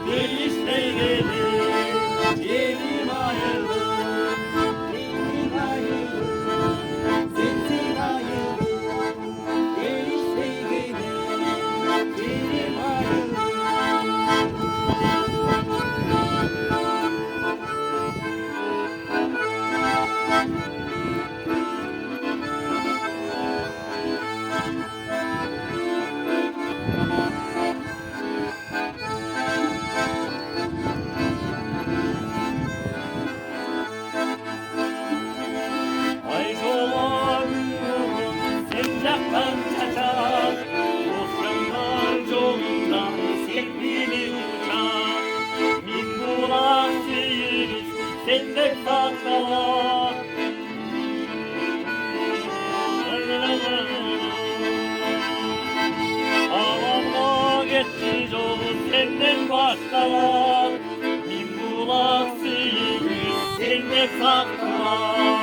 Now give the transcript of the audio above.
Gelişte gelir, yerim ayrılır, yerim ayrılır, sensin ayrılır. Gelişte gelir, yerim Ay dolanıyorum sıcaktan çaçar, Osmanlar yolundan sevgili uçar. Min kulak seyiriz sende saklar. Ağlamma geçti yolu senden başkalar. Min kulak seyiriz sende saklar.